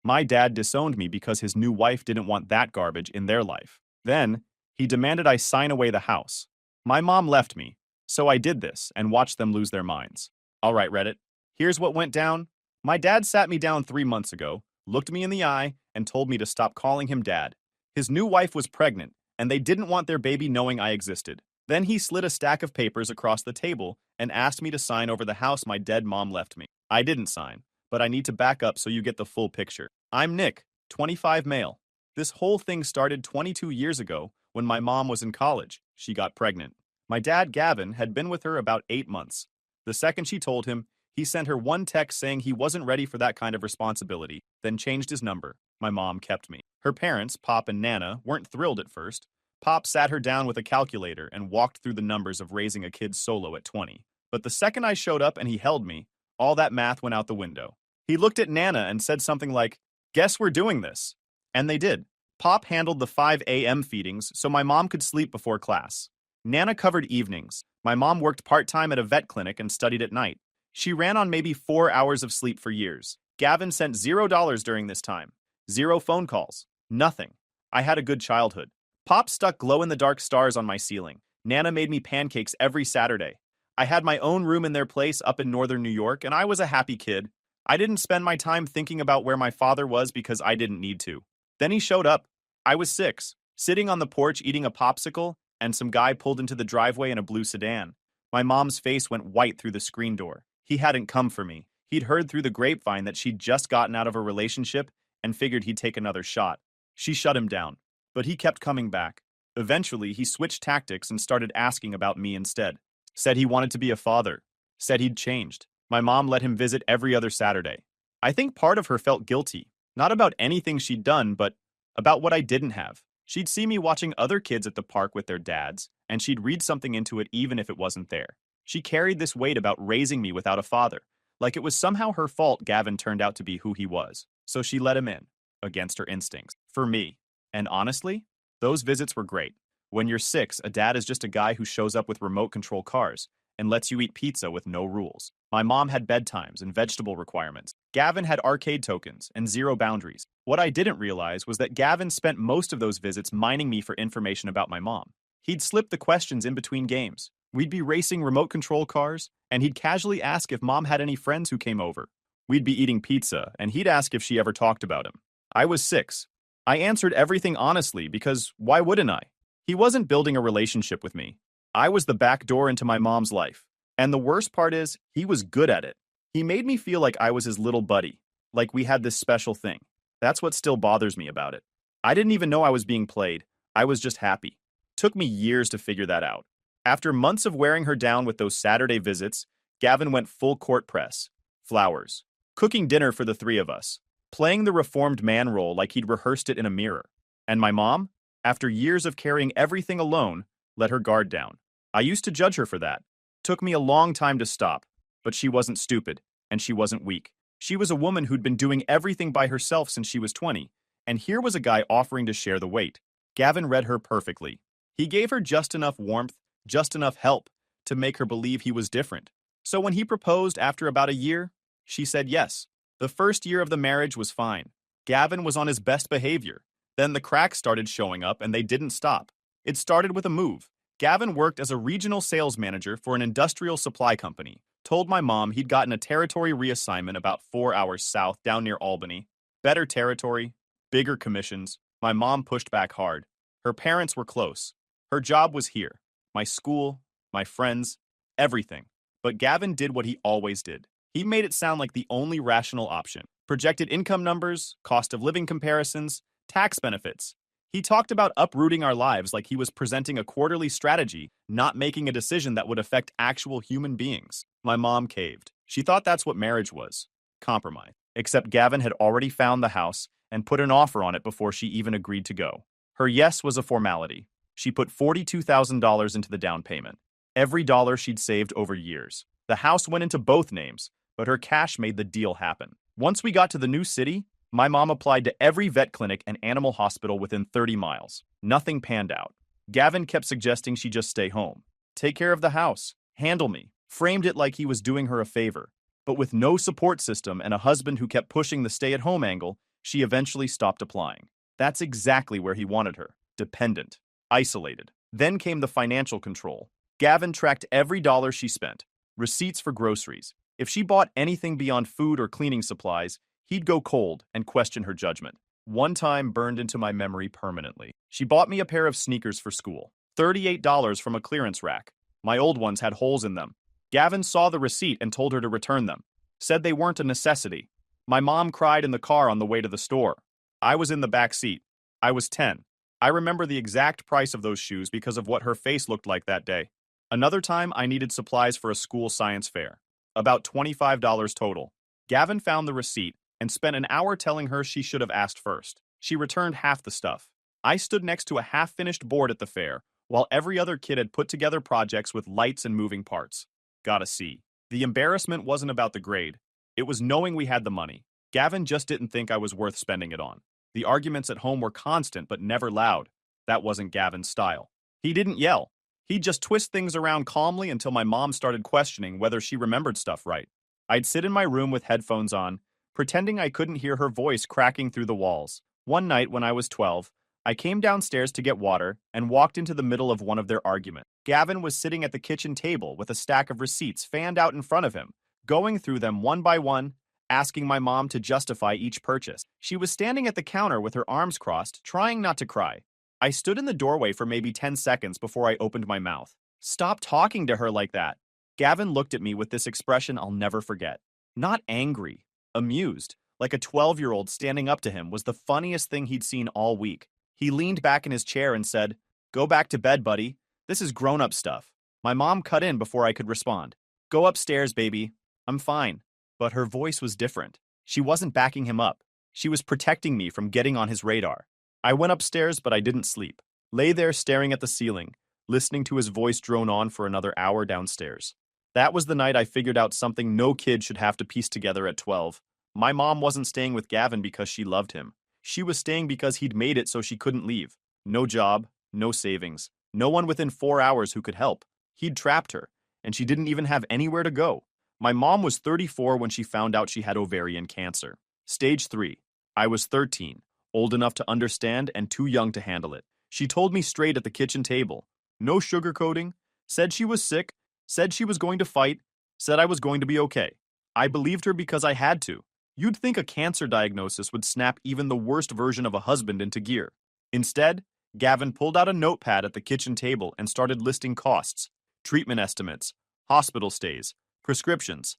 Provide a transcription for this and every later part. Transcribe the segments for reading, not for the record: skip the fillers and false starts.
My dad disowned me because his new wife didn't want that garbage in their life. Then, he demanded I sign away the house. My mom left me, so I did this and watched them lose their minds. Alright, Reddit, here's what went down. My dad sat me down 3 months ago, looked me in the eye, and told me to stop calling him dad. His new wife was pregnant, and they didn't want their baby knowing I existed. Then he slid a stack of papers across the table and asked me to sign over the house my dead mom left me. I didn't sign, but I need to back up so you get the full picture. I'm Nick, 25 male. This whole thing started 22 years ago when my mom was in college. She got pregnant. My dad, Gavin, had been with her about 8 months. The second she told him, he sent her one text saying he wasn't ready for that kind of responsibility, then changed his number. My mom kept me. Her parents, Pop and Nana, weren't thrilled at first. Pop sat her down with a calculator and walked through the numbers of raising a kid solo at 20. But the second I showed up and he held me, all that math went out the window. He looked at Nana and said something like, "Guess we're doing this." And they did. Pop handled the 5 a.m. feedings so my mom could sleep before class. Nana covered evenings. My mom worked part-time at a vet clinic and studied at night. She ran on maybe 4 hours of sleep for years. Gavin sent $0 during this time. 0 phone calls. Nothing. I had a good childhood. Pop stuck glow-in-the-dark stars on my ceiling. Nana made me pancakes every Saturday. I had my own room in their place up in northern New York, and I was a happy kid. I didn't spend my time thinking about where my father was because I didn't need to. Then he showed up. I was 6, sitting on the porch eating a popsicle, and some guy pulled into the driveway in a blue sedan. My mom's face went white through the screen door. He hadn't come for me. He'd heard through the grapevine that she'd just gotten out of a relationship and figured he'd take another shot. She shut him down, but he kept coming back. Eventually, he switched tactics and started asking about me instead. Said he wanted to be a father. Said he'd changed. My mom let him visit every other Saturday. I think part of her felt guilty, not about anything she'd done, but about what I didn't have. She'd see me watching other kids at the park with their dads, and she'd read something into it even if it wasn't there. She carried this weight about raising me without a father, like it was somehow her fault Gavin turned out to be who he was. So she let him in, against her instincts, for me. And honestly, those visits were great. When you're 6, a dad is just a guy who shows up with remote control cars and lets you eat pizza with no rules. My mom had bedtimes and vegetable requirements. Gavin had arcade tokens and 0 boundaries. What I didn't realize was that Gavin spent most of those visits mining me for information about my mom. He'd slip the questions in between games. We'd be racing remote control cars, and he'd casually ask if mom had any friends who came over. We'd be eating pizza, and he'd ask if she ever talked about him. I was 6. I answered everything honestly because why wouldn't I? He wasn't building a relationship with me. I was the back door into my mom's life. And the worst part is, he was good at it. He made me feel like I was his little buddy, like we had this special thing. That's what still bothers me about it. I didn't even know I was being played. I was just happy. Took me years to figure that out. After months of wearing her down with those Saturday visits, Gavin went full court press. Flowers. Cooking dinner for the 3 of us. Playing the reformed man role like he'd rehearsed it in a mirror. And my mom, after years of carrying everything alone, let her guard down. I used to judge her for that. Took me a long time to stop, but she wasn't stupid, and she wasn't weak. She was a woman who'd been doing everything by herself since she was 20, and here was a guy offering to share the weight. Gavin read her perfectly. He gave her just enough warmth, just enough help, to make her believe he was different. So when he proposed after about a year, she said yes. The first year of the marriage was fine. Gavin was on his best behavior. Then the cracks started showing up, and they didn't stop. It started with a move. Gavin worked as a regional sales manager for an industrial supply company. Told my mom he'd gotten a territory reassignment about 4 hours south down near Albany. Better territory, bigger commissions. My mom pushed back hard. Her parents were close. Her job was here. My school, my friends, everything. But Gavin did what he always did. He made it sound like the only rational option. Projected income numbers, cost of living comparisons, tax benefits. He talked about uprooting our lives like he was presenting a quarterly strategy, not making a decision that would affect actual human beings. My mom caved. She thought that's what marriage was. Compromise. Except Gavin had already found the house and put an offer on it before she even agreed to go. Her yes was a formality. She put $42,000 into the down payment. Every dollar she'd saved over years. The house went into both names, but her cash made the deal happen. Once we got to the new city, my mom applied to every vet clinic and animal hospital within 30 miles. Nothing panned out. Gavin kept suggesting she just stay home. Take care of the house. Handle me. Framed it like he was doing her a favor. But with no support system and a husband who kept pushing the stay-at-home angle, She eventually stopped applying. That's exactly where he wanted her. Dependent. Isolated. Then came the financial control. Gavin tracked every dollar she spent. Receipts for groceries. If she bought anything beyond food or cleaning supplies, he'd go cold and question her judgment. One time burned into my memory permanently. She bought me a pair of sneakers for school. $38 from a clearance rack. My old ones had holes in them. Gavin saw the receipt and told her to return them. Said they weren't a necessity. My mom cried in the car on the way to the store. I was in the back seat. I was 10. I remember the exact price of those shoes because of what her face looked like that day. Another time, I needed supplies for a school science fair. About $25 total. Gavin found the receipt and spent an hour telling her she should have asked first. She returned half the stuff. I stood next to a half-finished board at the fair, while every other kid had put together projects with lights and moving parts. Got a C. The embarrassment wasn't about the grade. It was knowing we had the money. Gavin just didn't think I was worth spending it on. The arguments at home were constant but never loud. That wasn't Gavin's style. He didn't yell. He'd just twist things around calmly until my mom started questioning whether she remembered stuff right. I'd sit in my room with headphones on, pretending I couldn't hear her voice cracking through the walls. One night when I was 12, I came downstairs to get water and walked into the middle of one of their arguments. Gavin was sitting at the kitchen table with a stack of receipts fanned out in front of him, going through them one by one, asking my mom to justify each purchase. She was standing at the counter with her arms crossed, trying not to cry. I stood in the doorway for maybe 10 seconds before I opened my mouth. Stop talking to her like that. Gavin looked at me with this expression I'll never forget. Not angry, amused, like a 12-year-old standing up to him was the funniest thing he'd seen all week. He leaned back in his chair and said, "Go back to bed, buddy. This is grown-up stuff." My mom cut in before I could respond. "Go upstairs, baby. I'm fine." But her voice was different. She wasn't backing him up. She was protecting me from getting on his radar. I went upstairs, but I didn't sleep. Lay there staring at the ceiling, listening to his voice drone on for another hour downstairs. That was the night I figured out something no kid should have to piece together at 12. My mom wasn't staying with Gavin because she loved him. She was staying because he'd made it so she couldn't leave. No job, no savings, no one within 4 hours who could help. He'd trapped her, and she didn't even have anywhere to go. My mom was 34 when she found out she had ovarian cancer. Stage 3. I was 13, old enough to understand and too young to handle it. She told me straight at the kitchen table. No sugarcoating. Said she was sick. Said she was going to fight. Said I was going to be okay. I believed her because I had to. You'd think a cancer diagnosis would snap even the worst version of a husband into gear. Instead, Gavin pulled out a notepad at the kitchen table and started listing costs, treatment estimates, hospital stays, prescriptions.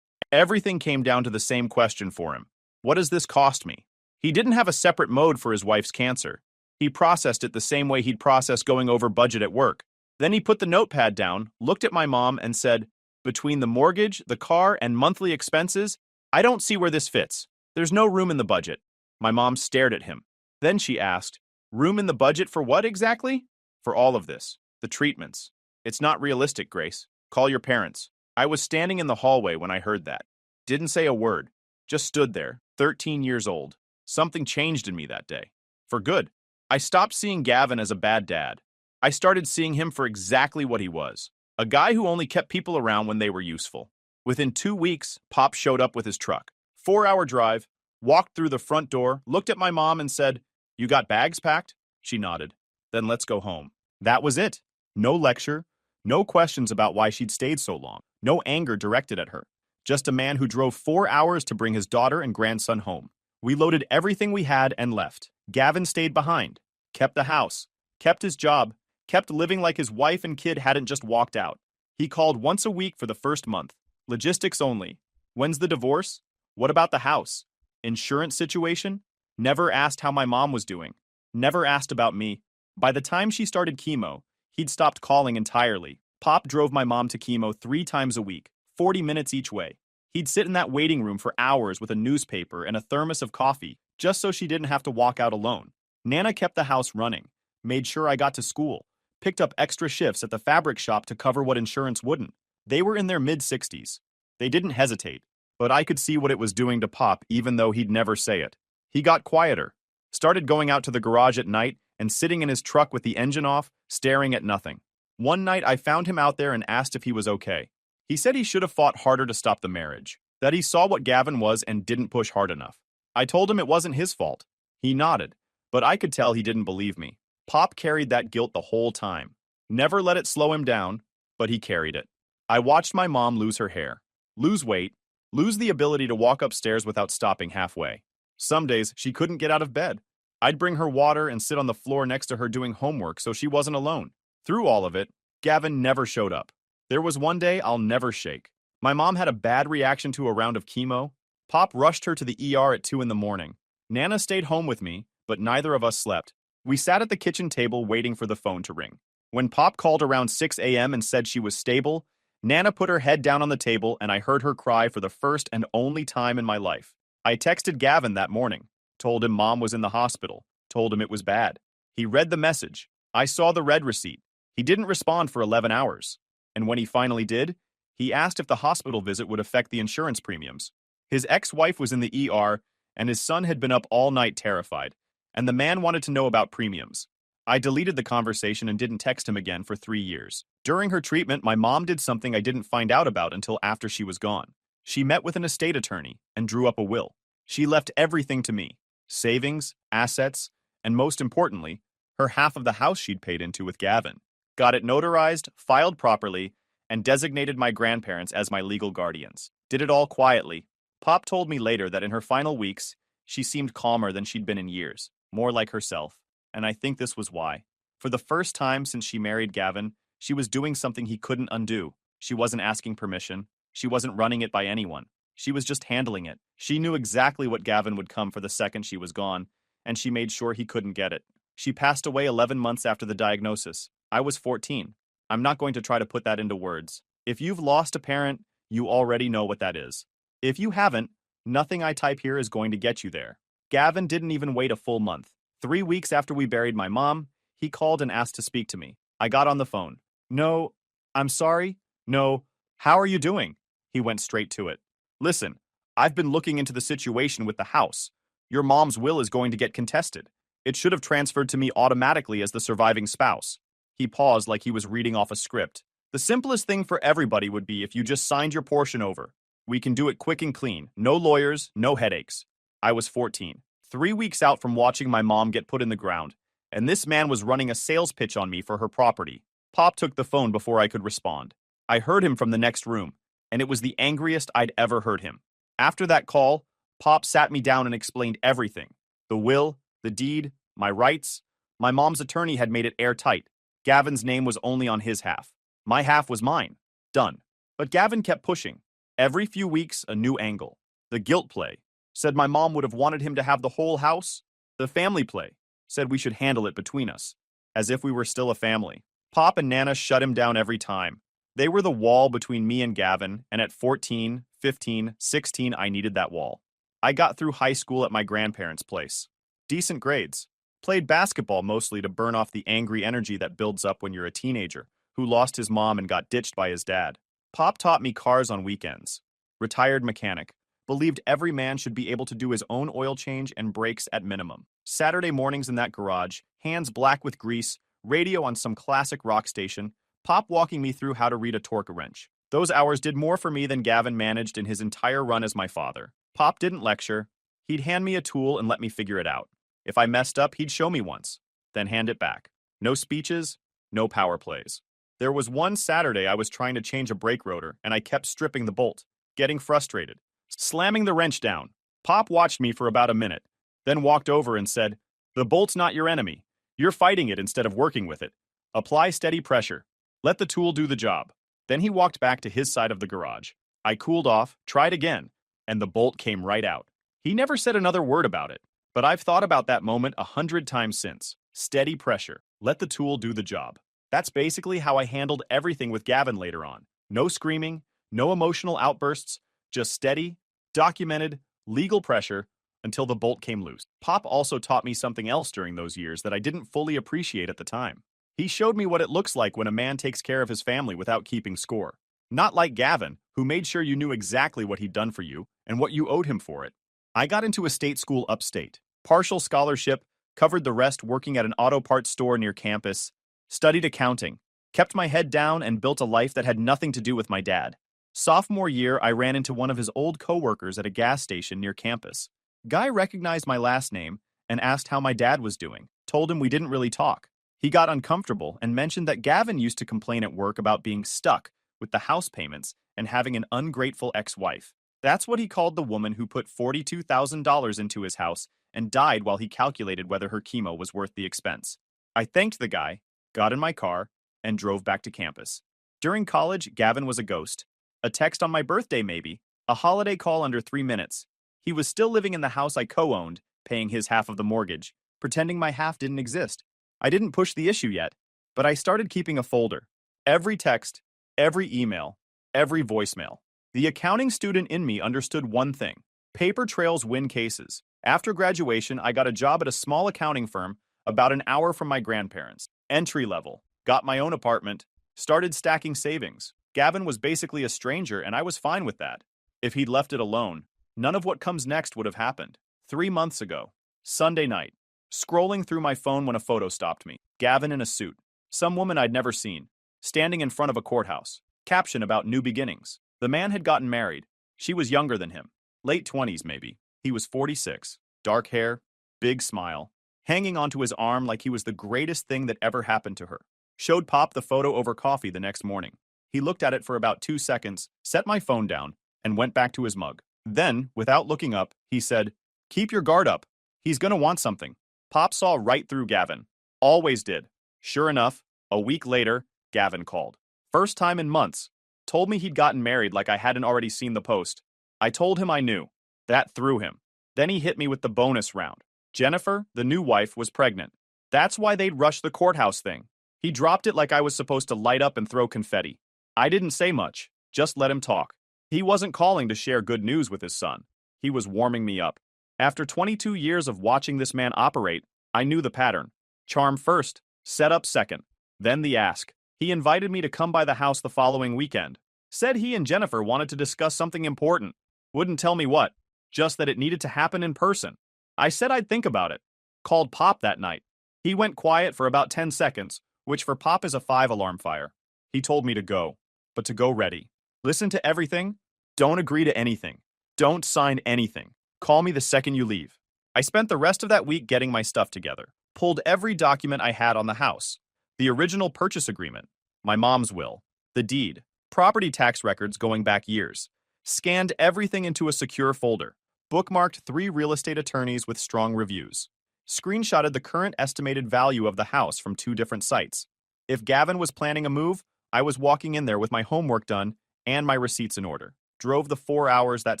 Everything came down to the same question for him. What does this cost me? He didn't have a separate mode for his wife's cancer. He processed it the same way he'd process going over budget at work. Then he put the notepad down, looked at my mom, and said, "Between the mortgage, the car, and monthly expenses, I don't see where this fits. There's no room in the budget." My mom stared at him. Then she asked, "Room in the budget for what exactly?" "For all of this. The treatments. It's not realistic, Grace. Call your parents." I was standing in the hallway when I heard that. Didn't say a word. Just stood there, 13 years old. Something changed in me that day. For good. I stopped seeing Gavin as a bad dad. I started seeing him for exactly what he was. A guy who only kept people around when they were useful. Within 2 weeks, Pop showed up with his truck. 4-hour drive, walked through the front door, looked at my mom and said, "You got bags packed?" She nodded. "Then let's go home." That was it. No lecture, no questions about why she'd stayed so long, no anger directed at her. Just a man who drove 4 hours to bring his daughter and grandson home. We loaded everything we had and left. Gavin stayed behind, kept the house, kept his job, kept living like his wife and kid hadn't just walked out. He called once a week for the first month. Logistics only. When's the divorce? What about the house? Insurance situation? Never asked how my mom was doing. Never asked about me. By the time she started chemo, he'd stopped calling entirely. Pop drove my mom to chemo 3 times a week, 40 minutes each way. He'd sit in that waiting room for hours with a newspaper and a thermos of coffee, just so she didn't have to walk out alone. Nana kept the house running, made sure I got to school, picked up extra shifts at the fabric shop to cover what insurance wouldn't. They were in their mid-60s. They didn't hesitate, but I could see what it was doing to Pop even though he'd never say it. He got quieter, started going out to the garage at night and sitting in his truck with the engine off, staring at nothing. One night I found him out there and asked if he was okay. He said he should have fought harder to stop the marriage, that he saw what Gavin was and didn't push hard enough. I told him it wasn't his fault. He nodded, but I could tell he didn't believe me. Pop carried that guilt the whole time. Never let it slow him down, but he carried it. I watched my mom lose her hair, lose weight, lose the ability to walk upstairs without stopping halfway. Some days she couldn't get out of bed. I'd bring her water and sit on the floor next to her doing homework so she wasn't alone. Through all of it, Gavin never showed up. There was one day I'll never shake. My mom had a bad reaction to a round of chemo. Pop rushed her to the ER at 2 in the morning. Nana stayed home with me, but neither of us slept. We sat at the kitchen table waiting for the phone to ring. When Pop called around 6 a.m. and said she was stable, Nana put her head down on the table and I heard her cry for the first and only time in my life. I texted Gavin that morning, told him Mom was in the hospital, told him it was bad. He read the message. I saw the red receipt. He didn't respond for 11 hours. And when he finally did, he asked if the hospital visit would affect the insurance premiums. His ex-wife was in the ER, and his son had been up all night terrified, and the man wanted to know about premiums. I deleted the conversation and didn't text him again for 3 years. During her treatment, my mom did something I didn't find out about until after she was gone. She met with an estate attorney and drew up a will. She left everything to me: savings, assets, and most importantly, her half of the house she'd paid into with Gavin. Got it notarized, filed properly, and designated my grandparents as my legal guardians. Did it all quietly. Pop told me later that in her final weeks, she seemed calmer than she'd been in years, more like herself, and I think this was why. For the first time since she married Gavin, she was doing something he couldn't undo. She wasn't asking permission. She wasn't running it by anyone. She was just handling it. She knew exactly what Gavin would come for the second she was gone, and she made sure he couldn't get it. She passed away 11 months after the diagnosis. I was 14. I'm not going to try to put that into words. If you've lost a parent, you already know what that is. If you haven't, nothing I type here is going to get you there. Gavin didn't even wait a full month. 3 weeks after we buried my mom, he called and asked to speak to me. I got on the phone. No, I'm sorry. No, how are you doing? He went straight to it. Listen, I've been looking into the situation with the house. Your mom's will is going to get contested. It should have transferred to me automatically as the surviving spouse. He paused like he was reading off a script. The simplest thing for everybody would be if you just signed your portion over. We can do it quick and clean. No lawyers, no headaches. I was 14, 3 weeks out from watching my mom get put in the ground, and this man was running a sales pitch on me for her property. Pop took the phone before I could respond. I heard him from the next room, and it was the angriest I'd ever heard him. After that call, Pop sat me down and explained everything. The will, the deed, my rights. My mom's attorney had made it airtight. Gavin's name was only on his half. My half was mine. Done. But Gavin kept pushing. Every few weeks, a new angle. The guilt play. Said my mom would have wanted him to have the whole house. The family play. Said we should handle it between us. As if we were still a family. Pop and Nana shut him down every time. They were the wall between me and Gavin, and at 14, 15, 16, I needed that wall. I got through high school at my grandparents' place. Decent grades. Played basketball mostly to burn off the angry energy that builds up when you're a teenager who lost his mom and got ditched by his dad. Pop taught me cars on weekends. Retired mechanic. Believed every man should be able to do his own oil change and brakes at minimum. Saturday mornings in that garage, hands black with grease, radio on some classic rock station, Pop walking me through how to read a torque wrench. Those hours did more for me than Gavin managed in his entire run as my father. Pop didn't lecture. He'd hand me a tool and let me figure it out. If I messed up, he'd show me once, then hand it back. No speeches, no power plays. There was one Saturday I was trying to change a brake rotor and I kept stripping the bolt, getting frustrated, slamming the wrench down. Pop watched me for about a minute, then walked over and said, "The bolt's not your enemy. You're fighting it instead of working with it. Apply steady pressure. Let the tool do the job." Then he walked back to his side of the garage. I cooled off, tried again, and the bolt came right out. He never said another word about it, but I've thought about that moment 100 times since. Steady pressure. Let the tool do the job. That's basically how I handled everything with Gavin later on. No screaming, no emotional outbursts, just steady, documented, legal pressure until the bolt came loose. Pop also taught me something else during those years that I didn't fully appreciate at the time. He showed me what it looks like when a man takes care of his family without keeping score. Not like Gavin, who made sure you knew exactly what he'd done for you and what you owed him for it. I got into a state school upstate. Partial scholarship, covered the rest working at an auto parts store near campus, studied accounting, kept my head down and built a life that had nothing to do with my dad. Sophomore year, I ran into one of his old coworkers at a gas station near campus. Guy recognized my last name and asked how my dad was doing. Told him we didn't really talk. He got uncomfortable and mentioned that Gavin used to complain at work about being stuck with the house payments and having an ungrateful ex-wife. That's what he called the woman who put $42,000 into his house and died while he calculated whether her chemo was worth the expense. I thanked the guy, got in my car, and drove back to campus. During college, Gavin was a ghost. A text on my birthday maybe, a holiday call under 3 minutes. He was still living in the house I co-owned, paying his half of the mortgage, pretending my half didn't exist. I didn't push the issue yet, but I started keeping a folder. Every text, every email, every voicemail. The accounting student in me understood one thing. Paper trails win cases. After graduation, I got a job at a small accounting firm about an hour from my grandparents. Entry level. Got my own apartment. Started stacking savings. Gavin was basically a stranger, and I was fine with that. If he'd left it alone, none of what comes next would have happened. 3 months ago, Sunday night, scrolling through my phone when a photo stopped me. Gavin in a suit. Some woman I'd never seen. Standing in front of a courthouse. Caption about new beginnings. The man had gotten married. She was younger than him. Late 20s maybe. He was 46. Dark hair. Big smile. Hanging onto his arm like he was the greatest thing that ever happened to her. Showed Pop the photo over coffee the next morning. He looked at it for about 2 seconds, set my phone down, and went back to his mug. Then, without looking up, he said, "Keep your guard up. He's gonna want something." Pop saw right through Gavin. Always did. Sure enough, a week later, Gavin called. First time in months. Told me he'd gotten married like I hadn't already seen the post. I told him I knew. That threw him. Then he hit me with the bonus round. Jennifer, the new wife, was pregnant. That's why they'd rushed the courthouse thing. He dropped it like I was supposed to light up and throw confetti. I didn't say much, just let him talk. He wasn't calling to share good news with his son. He was warming me up. After 22 years of watching this man operate, I knew the pattern. Charm first, set up second, then the ask. He invited me to come by the house the following weekend. Said he and Jennifer wanted to discuss something important. Wouldn't tell me what, just that it needed to happen in person. I said I'd think about it. Called Pop that night. He went quiet for about 10 seconds, which for Pop is a 5-alarm fire. He told me to go, but to go ready. Listen to everything. Don't agree to anything. Don't sign anything. Call me the second you leave. I spent the rest of that week getting my stuff together. Pulled every document I had on the house. The original purchase agreement, my mom's will, the deed, property tax records going back years. Scanned everything into a secure folder. Bookmarked 3 real estate attorneys with strong reviews. Screenshotted the current estimated value of the house from 2 different sites. If Gavin was planning a move, I was walking in there with my homework done and my receipts in order. Drove the 4 hours that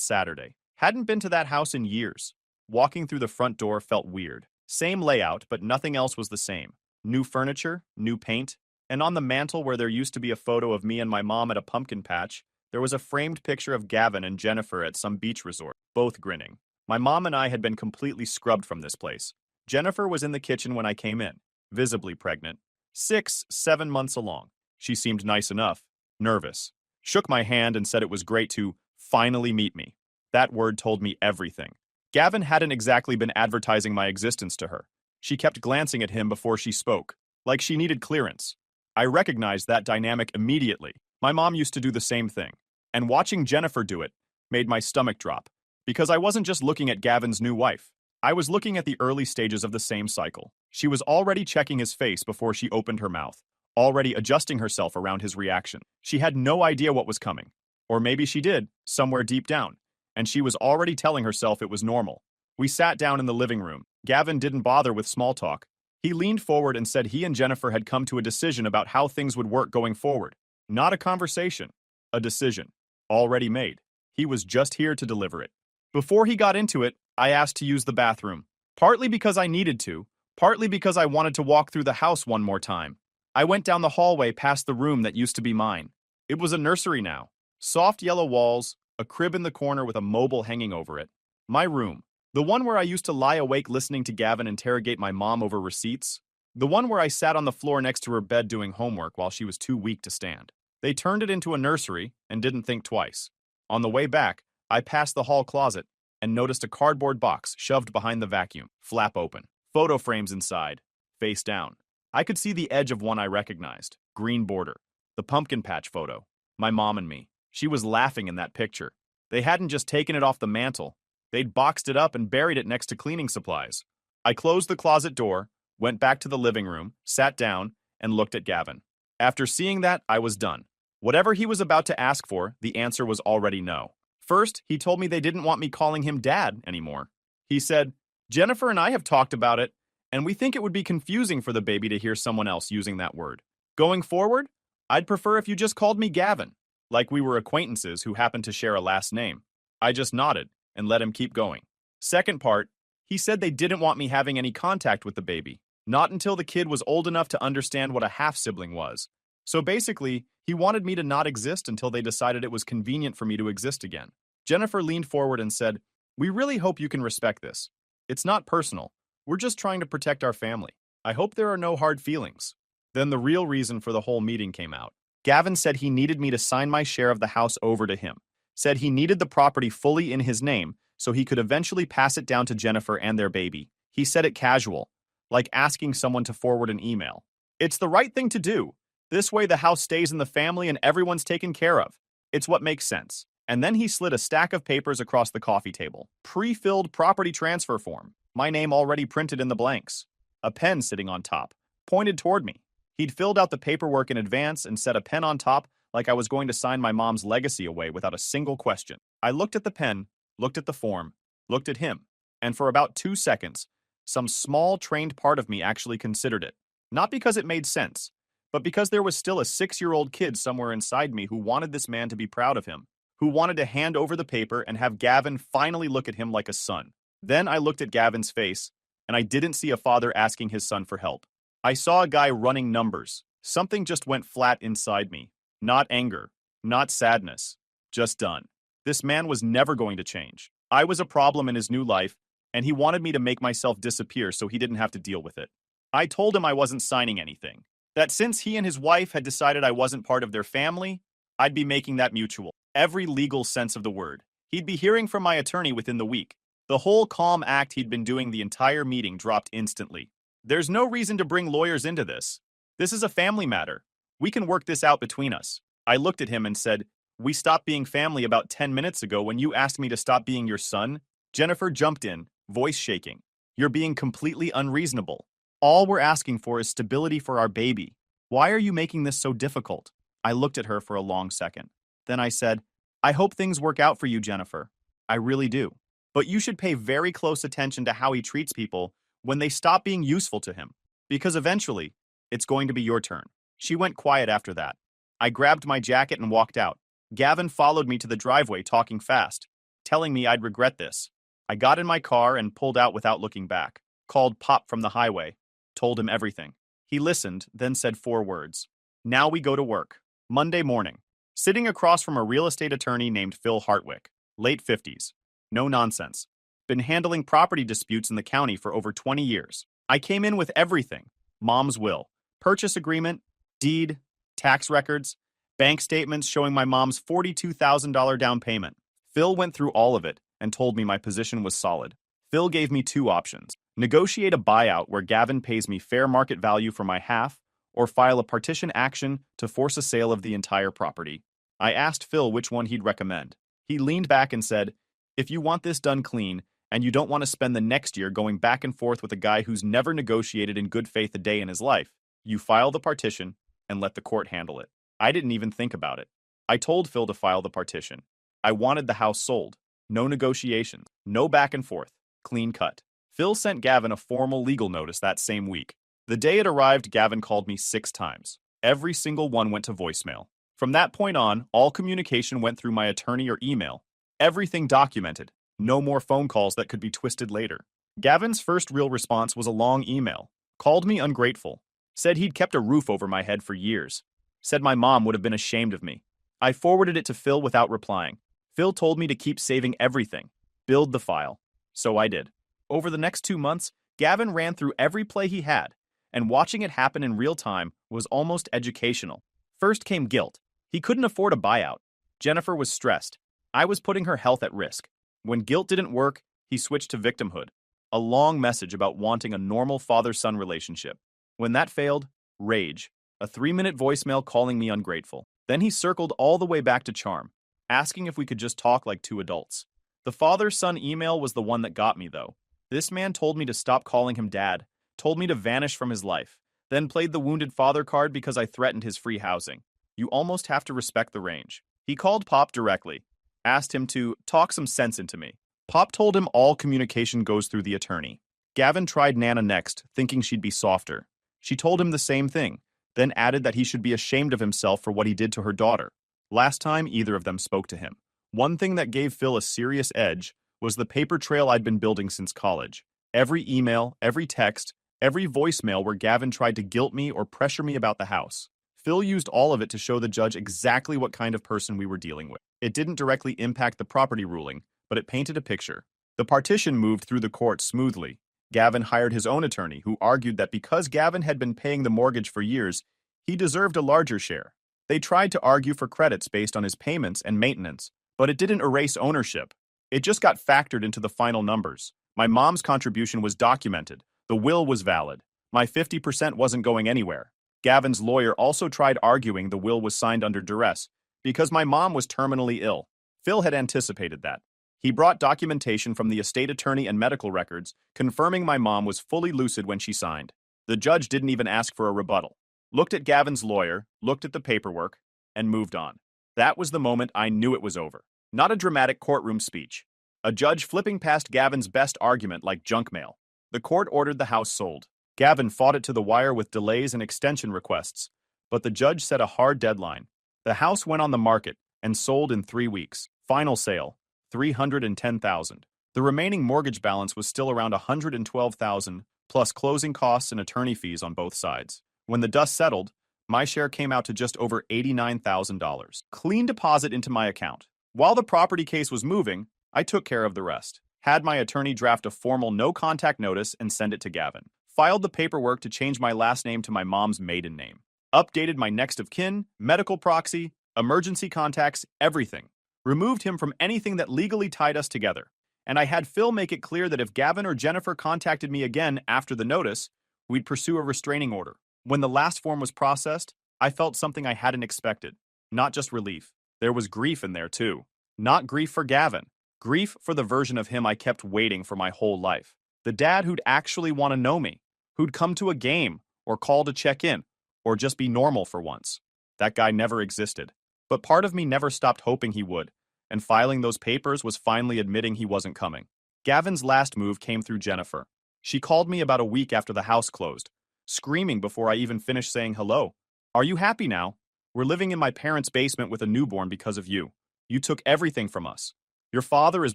Saturday. Hadn't been to that house in years. Walking through the front door felt weird. Same layout, but nothing else was the same. New furniture, new paint, and on the mantle where there used to be a photo of me and my mom at a pumpkin patch, there was a framed picture of Gavin and Jennifer at some beach resort, both grinning. My mom and I had been completely scrubbed from this place. Jennifer was in the kitchen when I came in, visibly pregnant. 6, 7 months along. She seemed nice enough, nervous. Shook my hand and said it was great to finally meet me. That word told me everything. Gavin hadn't exactly been advertising my existence to her. She kept glancing at him before she spoke, like she needed clearance. I recognized that dynamic immediately. My mom used to do the same thing, and watching Jennifer do it made my stomach drop, because I wasn't just looking at Gavin's new wife. I was looking at the early stages of the same cycle. She was already checking his face before she opened her mouth, already adjusting herself around his reaction. She had no idea what was coming. Or maybe she did, somewhere deep down, and she was already telling herself it was normal. We sat down in the living room. Gavin didn't bother with small talk. He leaned forward and said he and Jennifer had come to a decision about how things would work going forward. Not a conversation, a decision, already made. He was just here to deliver it. Before he got into it, I asked to use the bathroom. Partly because I needed to, partly because I wanted to walk through the house one more time. I went down the hallway past the room that used to be mine. It was a nursery now. Soft yellow walls, a crib in the corner with a mobile hanging over it. My room. The one where I used to lie awake listening to Gavin interrogate my mom over receipts. The one where I sat on the floor next to her bed doing homework while she was too weak to stand. They turned it into a nursery and didn't think twice. On the way back, I passed the hall closet and noticed a cardboard box shoved behind the vacuum, flap open. Photo frames inside, face down. I could see the edge of one I recognized. Green border. The pumpkin patch photo. My mom and me. She was laughing in that picture. They hadn't just taken it off the mantle. They'd boxed it up and buried it next to cleaning supplies. I closed the closet door, went back to the living room, sat down, and looked at Gavin. After seeing that, I was done. Whatever he was about to ask for, the answer was already no. First, he told me they didn't want me calling him Dad anymore. He said, "Jennifer and I have talked about it, and we think it would be confusing for the baby to hear someone else using that word. Going forward, I'd prefer if you just called me Gavin, like we were acquaintances who happened to share a last name." I just nodded and let him keep going. Second part, he said they didn't want me having any contact with the baby, not until the kid was old enough to understand what a half-sibling was. So basically, he wanted me to not exist until they decided it was convenient for me to exist again. Jennifer leaned forward and said, "We really hope you can respect this. It's not personal. We're just trying to protect our family. I hope there are no hard feelings." Then the real reason for the whole meeting came out. Gavin said he needed me to sign my share of the house over to him. Said he needed the property fully in his name so he could eventually pass it down to Jennifer and their baby. He said it casual, like asking someone to forward an email. It's the right thing to do. This way the house stays in the family and everyone's taken care of. It's what makes sense. And then he slid a stack of papers across the coffee table. Pre-filled property transfer form. My name already printed in the blanks. A pen sitting on top, pointed toward me. He'd filled out the paperwork in advance and set a pen on top like I was going to sign my mom's legacy away without a single question. I looked at the pen, looked at the form, looked at him, and for about 2 seconds, some small trained part of me actually considered it. Not because it made sense, but because there was still a 6-year-old kid somewhere inside me who wanted this man to be proud of him, who wanted to hand over the paper and have Gavin finally look at him like a son. Then I looked at Gavin's face, and I didn't see a father asking his son for help. I saw a guy running numbers. Something just went flat inside me. Not anger, not sadness, just done. This man was never going to change. I was a problem in his new life, and he wanted me to make myself disappear so he didn't have to deal with it. I told him I wasn't signing anything, that since he and his wife had decided I wasn't part of their family, I'd be making that mutual. Every legal sense of the word. He'd be hearing from my attorney within the week. The whole calm act he'd been doing the entire meeting dropped instantly. There's no reason to bring lawyers into this. This is a family matter. We can work this out between us. I looked at him and said, "We stopped being family about 10 minutes ago when you asked me to stop being your son." Jennifer jumped in, voice shaking. "You're being completely unreasonable. All we're asking for is stability for our baby. Why are you making this so difficult?" I looked at her for a long second. Then I said, "I hope things work out for you, Jennifer. I really do. But you should pay very close attention to how he treats people when they stop being useful to him. Because eventually, it's going to be your turn." She went quiet after that. I grabbed my jacket and walked out. Gavin followed me to the driveway talking fast, telling me I'd regret this. I got in my car and pulled out without looking back. Called Pop from the highway. Told him everything. He listened, then said 4 words. "Now we go to work." Monday morning. Sitting across from a real estate attorney named Phil Hartwick. Late 50s. No nonsense. Been handling property disputes in the county for over 20 years. I came in with everything. Mom's will, purchase agreement, deed, tax records, bank statements showing my mom's $42,000 down payment. Phil went through all of it and told me my position was solid. Phil gave me 2 options. Negotiate a buyout where Gavin pays me fair market value for my half, or file a partition action to force a sale of the entire property. I asked Phil which one he'd recommend. He leaned back and said, "If you want this done clean, and you don't want to spend the next year going back and forth with a guy who's never negotiated in good faith a day in his life, you file the partition and let the court handle it." I didn't even think about it. I told Phil to file the partition. I wanted the house sold. No negotiations. No back and forth. Clean cut. Phil sent Gavin a formal legal notice that same week. The day it arrived, Gavin called me 6 times. Every single one went to voicemail. From that point on, all communication went through my attorney or email. Everything documented. No more phone calls that could be twisted later. Gavin's first real response was a long email. Called me ungrateful. Said he'd kept a roof over my head for years. Said my mom would have been ashamed of me. I forwarded it to Phil without replying. Phil told me to keep saving everything. Build the file. So I did. Over the next 2 months, Gavin ran through every play he had, and watching it happen in real time was almost educational. First came guilt. He couldn't afford a buyout. Jennifer was stressed. I was putting her health at risk. When guilt didn't work, he switched to victimhood. A long message about wanting a normal father-son relationship. When that failed, rage. A 3-minute voicemail calling me ungrateful. Then he circled all the way back to charm, asking if we could just talk like 2 adults. The father-son email was the one that got me, though. This man told me to stop calling him dad, told me to vanish from his life, then played the wounded father card because I threatened his free housing. You almost have to respect the range. He called Pop directly, asked him to talk some sense into me. Pop told him all communication goes through the attorney. Gavin tried Nana next, thinking she'd be softer. She told him the same thing, then added that he should be ashamed of himself for what he did to her daughter. Last time either of them spoke to him. One thing that gave Phil a serious edge was the paper trail I'd been building since college. Every email, every text, every voicemail where Gavin tried to guilt me or pressure me about the house. Phil used all of it to show the judge exactly what kind of person we were dealing with. It didn't directly impact the property ruling, but it painted a picture. The partition moved through the court smoothly. Gavin hired his own attorney, who argued that because Gavin had been paying the mortgage for years, he deserved a larger share. They tried to argue for credits based on his payments and maintenance, but it didn't erase ownership. It just got factored into the final numbers. My mom's contribution was documented. The will was valid. My 50% wasn't going anywhere. Gavin's lawyer also tried arguing the will was signed under duress because my mom was terminally ill. Phil had anticipated that. He brought documentation from the estate attorney and medical records, confirming my mom was fully lucid when she signed. The judge didn't even ask for a rebuttal. Looked at Gavin's lawyer, looked at the paperwork, and moved on. That was the moment I knew it was over. Not a dramatic courtroom speech. A judge flipping past Gavin's best argument like junk mail. The court ordered the house sold. Gavin fought it to the wire with delays and extension requests, but the judge set a hard deadline. The house went on the market and sold in 3 weeks. Final sale, $310,000. The remaining mortgage balance was still around $112,000, plus closing costs and attorney fees on both sides. When the dust settled, my share came out to just over $89,000. Clean deposit into my account. While the property case was moving, I took care of the rest. Had my attorney draft a formal no-contact notice and send it to Gavin. Filed the paperwork to change my last name to my mom's maiden name. Updated my next of kin, medical proxy, emergency contacts, everything. Removed him from anything that legally tied us together. And I had Phil make it clear that if Gavin or Jennifer contacted me again after the notice, we'd pursue a restraining order. When the last form was processed, I felt something I hadn't expected. Not just relief. There was grief in there too. Not grief for Gavin. Grief for the version of him I kept waiting for my whole life. The dad who'd actually want to know me. Who'd come to a game, or call to check in, or just be normal for once. That guy never existed. But part of me never stopped hoping he would, and filing those papers was finally admitting he wasn't coming. Gavin's last move came through Jennifer. She called me about a week after the house closed, screaming before I even finished saying hello. "Are you happy now? We're living in my parents' basement with a newborn because of you. You took everything from us. Your father is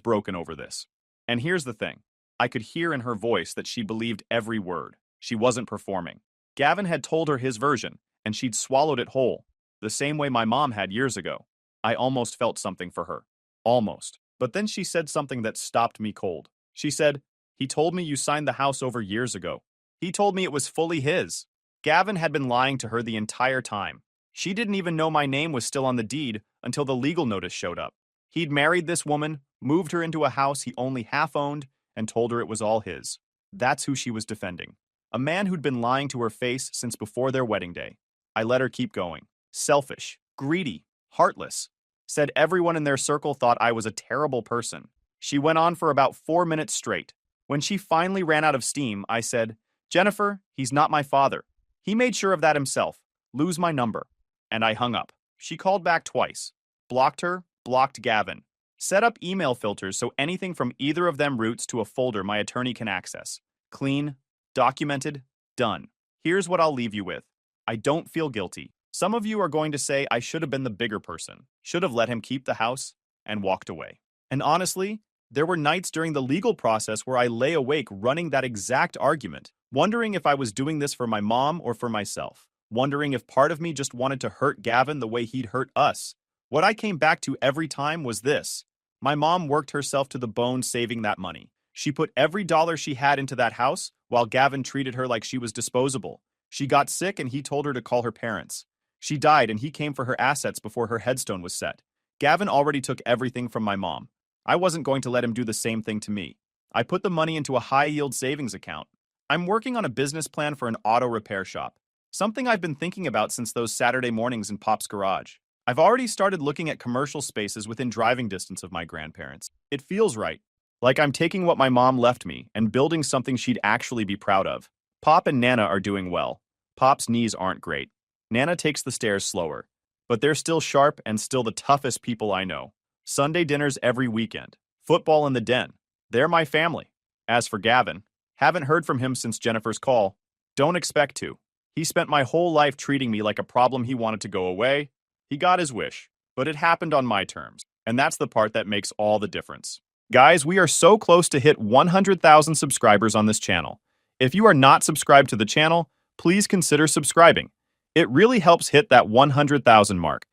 broken over this." And here's the thing. I could hear in her voice that she believed every word. She wasn't performing. Gavin had told her his version, and she'd swallowed it whole, the same way my mom had years ago. I almost felt something for her. Almost. But then she said something that stopped me cold. She said, "He told me you signed the house over years ago. He told me it was fully his." Gavin had been lying to her the entire time. She didn't even know my name was still on the deed until the legal notice showed up. He'd married this woman, moved her into a house he only half owned, and told her it was all his. That's who she was defending. A man who'd been lying to her face since before their wedding day. I let her keep going. Selfish, greedy, heartless. Said everyone in their circle thought I was a terrible person. She went on for about 4 minutes straight. When she finally ran out of steam, I said, "Jennifer, he's not my father. He made sure of that himself. Lose my number." And I hung up. She called back twice. Blocked her, blocked Gavin. Set up email filters so anything from either of them routes to a folder my attorney can access. Clean, documented, done. Here's what I'll leave you with. I don't feel guilty. Some of you are going to say I should have been the bigger person, should have let him keep the house, and walked away. And honestly, there were nights during the legal process where I lay awake running that exact argument, wondering if I was doing this for my mom or for myself, wondering if part of me just wanted to hurt Gavin the way he'd hurt us. What I came back to every time was this. My mom worked herself to the bone saving that money. She put every dollar she had into that house, while Gavin treated her like she was disposable. She got sick and he told her to call her parents. She died and he came for her assets before her headstone was set. Gavin already took everything from my mom. I wasn't going to let him do the same thing to me. I put the money into a high-yield savings account. I'm working on a business plan for an auto repair shop, something I've been thinking about since those Saturday mornings in Pop's garage. I've already started looking at commercial spaces within driving distance of my grandparents. It feels right. Like I'm taking what my mom left me and building something she'd actually be proud of. Pop and Nana are doing well. Pop's knees aren't great. Nana takes the stairs slower. But they're still sharp and still the toughest people I know. Sunday dinners every weekend. Football in the den. They're my family. As for Gavin, haven't heard from him since Jennifer's call. Don't expect to. He spent my whole life treating me like a problem he wanted to go away. He got his wish, but it happened on my terms, and that's the part that makes all the difference. Guys, we are so close to hit 100,000 subscribers on this channel. If you are not subscribed to the channel, please consider subscribing. It really helps hit that 100,000 mark.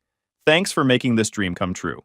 Thanks for making this dream come true.